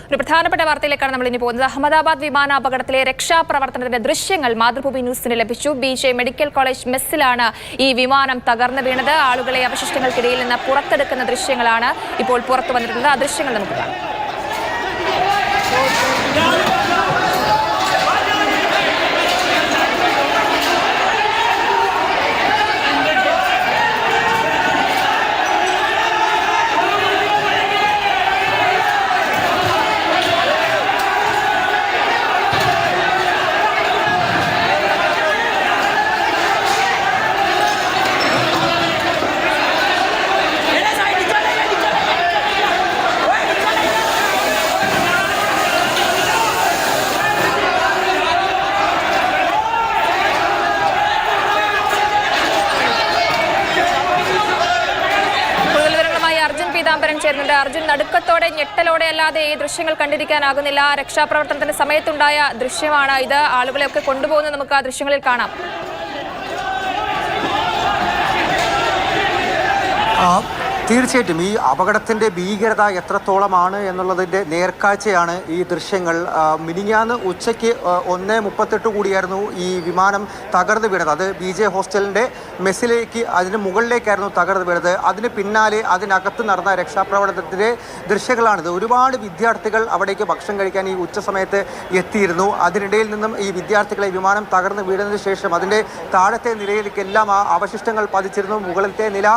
ഒരു പ്രധാനപ്പെട്ട വാർത്തയിലേക്കാണ് നമ്മൾ ഇനി പോകുന്നത്. അഹമ്മദാബാദ് വിമാനാപകടത്തിലെ രക്ഷാപ്രവർത്തനത്തിന്റെ ദൃശ്യങ്ങൾ മാതൃഭൂമി ന്യൂസിന് ലഭിച്ചു. BJ മെഡിക്കൽ കോളേജ് മെസ്സിലാണ് ഈ വിമാനം തകർന്നു വീണത്. ആളുകളെ അവശിഷ്ടങ്ങൾക്കിടയിൽ നിന്ന് പുറത്തെടുക്കുന്ന ദൃശ്യങ്ങളാണ് ഇപ്പോൾ പുറത്തു വന്നിട്ടുള്ളത്. ആ ദൃശ്യങ്ങൾ നമുക്ക് കാണാം. പീതാംബരൻ ചേരുന്നുണ്ട്. അർജുൻ, നടുക്കത്തോടെ ഞെട്ടലോടെ അല്ലാതെ ഈ ദൃശ്യങ്ങൾ കണ്ടിരിക്കാനാകുന്നില്ല. രക്ഷാപ്രവർത്തനത്തിന്റെ സമയത്തുണ്ടായ ദൃശ്യമാണ് ഇത്. ആളുകളെയൊക്കെ കൊണ്ടുപോകുന്നത് നമുക്ക് ആ ദൃശ്യങ്ങളിൽ കാണാം. തീർച്ചയായിട്ടും ഈ അപകടത്തിൻ്റെ ഭീകരത എത്രത്തോളമാണ് എന്നുള്ളതിൻ്റെ നേർക്കാഴ്ചയാണ് ഈ ദൃശ്യങ്ങൾ. മിനിഞ്ഞാന്ന് ഉച്ചയ്ക്ക് 1:38 കൂടിയായിരുന്നു ഈ വിമാനം തകർന്നു വീണത്. അത് BJ ഹോസ്റ്റലിൻ്റെ മെസ്സിലേക്ക്, അതിന് മുകളിലേക്കായിരുന്നു തകർന്നു വീണത്. അതിന് പിന്നാലെ അതിനകത്ത് നടന്ന രക്ഷാപ്രവർത്തനത്തിൻ്റെ ദൃശ്യങ്ങളാണിത്. ഒരുപാട് വിദ്യാർത്ഥികൾ അവിടേക്ക് ഭക്ഷണം കഴിക്കാൻ ഈ ഉച്ച സമയത്ത് എത്തിയിരുന്നു. അതിനിടയിൽ നിന്നും ഈ വിദ്യാർത്ഥികളെ വിമാനം തകർന്നു വീണതിന് ശേഷം അതിൻ്റെ താഴത്തെ നിലയിലേക്കെല്ലാം ആ അവശിഷ്ടങ്ങൾ പതിച്ചിരുന്നു. മുകളിലത്തെ നില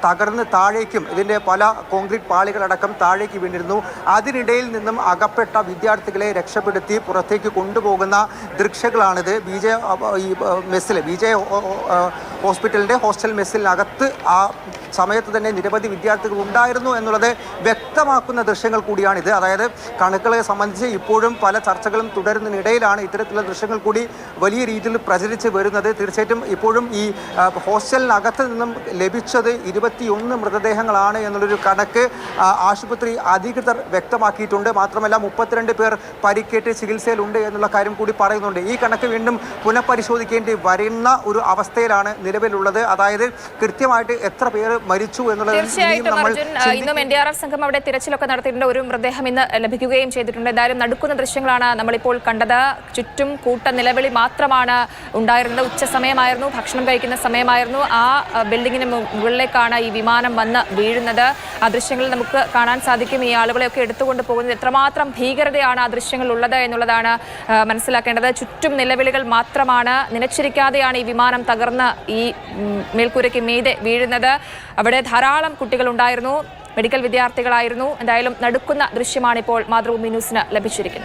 തകർന്ന് താഴേക്ക് ഇതിൻ്റെ പല കോൺക്രീറ്റ് പാളികളടക്കം താഴേക്ക് വീണിരുന്നു. അതിനിടയിൽ നിന്നും അകപ്പെട്ട വിദ്യാർത്ഥികളെ രക്ഷപ്പെടുത്തി പുറത്തേക്ക് കൊണ്ടുപോകുന്ന ദൃശ്യങ്ങളാണിത്. BJ ഹോസ്പിറ്റലിൻ്റെ ഹോസ്റ്റൽ മെസ്സിനകത്ത് ആ സമയത്ത് തന്നെ നിരവധി വിദ്യാർത്ഥികൾ ഉണ്ടായിരുന്നു എന്നുള്ളത് വ്യക്തമാക്കുന്ന ദൃശ്യങ്ങൾ കൂടിയാണിത്. അതായത് കണക്കുകളെ സംബന്ധിച്ച് ഇപ്പോഴും പല ചർച്ചകളും തുടരുന്നതിനിടയിലാണ് ഇത്തരത്തിലുള്ള ദൃശ്യങ്ങൾ കൂടി വലിയ രീതിയിൽ പ്രചരിച്ച് വരുന്നത്. തീർച്ചയായിട്ടും ഇപ്പോഴും ഈ ഹോസ്റ്റലിനകത്ത് നിന്നും ലഭിച്ചത് 21 മൃതദേഹങ്ങളാണ് എന്നുള്ളൊരു കണക്ക് ആശുപത്രി അധികൃതർ വ്യക്തമാക്കിയിട്ടുണ്ട്. മാത്രമല്ല 32 പേർ പരിക്കേറ്റ് ചികിത്സയിലുണ്ട് എന്നുള്ള കാര്യം കൂടി പറയുന്നുണ്ട്. ഈ കണക്ക് വീണ്ടും പുനഃപരിശോധിക്കേണ്ടി വരുന്ന ഒരു അവസ്ഥയിലാണ് നിലവിലുള്ളത്. അതായത് കൃത്യമായിട്ട് എത്ര പേർ മരിച്ചു എന്നുള്ളത്. തീർച്ചയായിട്ടും അർജുൻ, ഇന്നും NDRF സംഘം അവിടെ തിരച്ചിലൊക്കെ നടത്തിയിട്ടുണ്ട്. ഒരു മൃതദേഹം ഇന്ന് ലഭിക്കുകയും ചെയ്തിട്ടുണ്ട്. എന്തായാലും നടക്കുന്ന ദൃശ്യങ്ങളാണ് നമ്മളിപ്പോൾ കണ്ടത്. ചുറ്റും കൂട്ട നിലവിളി മാത്രമാണ് ഉണ്ടായിരുന്നത്. ഉച്ച സമയമായിരുന്നു, ഭക്ഷണം കഴിക്കുന്ന സമയമായിരുന്നു. ആ ബിൽഡിങ്ങിന് മുകളിലേക്കാണ് ഈ വിമാനം വന്ന് വീഴുന്നത്. ആ ദൃശ്യങ്ങൾ നമുക്ക് കാണാൻ സാധിക്കും. ഈ ആളുകളെയൊക്കെ എടുത്തുകൊണ്ട് പോകുന്നത് എത്രമാത്രം ഭീകരതയാണ് ആ ദൃശ്യങ്ങളിൽ ഉള്ളത് എന്നുള്ളതാണ് മനസ്സിലാക്കേണ്ടത്. ചുറ്റും നിലവിളികൾ മാത്രമാണ്. നനച്ചിരിക്കാതെയാണ് ഈ വിമാനം തകർന്ന് ഈ മേൽക്കൂരയ്ക്ക് മീതെ വീഴുന്നത്. അവിടെ ധാരാളം കുട്ടികൾ ഉണ്ടായിരുന്നു, മെഡിക്കൽ വിദ്യാർത്ഥികളായിരുന്നു. എന്തായാലും നടുക്കുന്ന ദൃശ്യമാണിപ്പോൾ മാതൃഭൂമി ന്യൂസിന് ലഭിച്ചിരിക്കുന്നത്.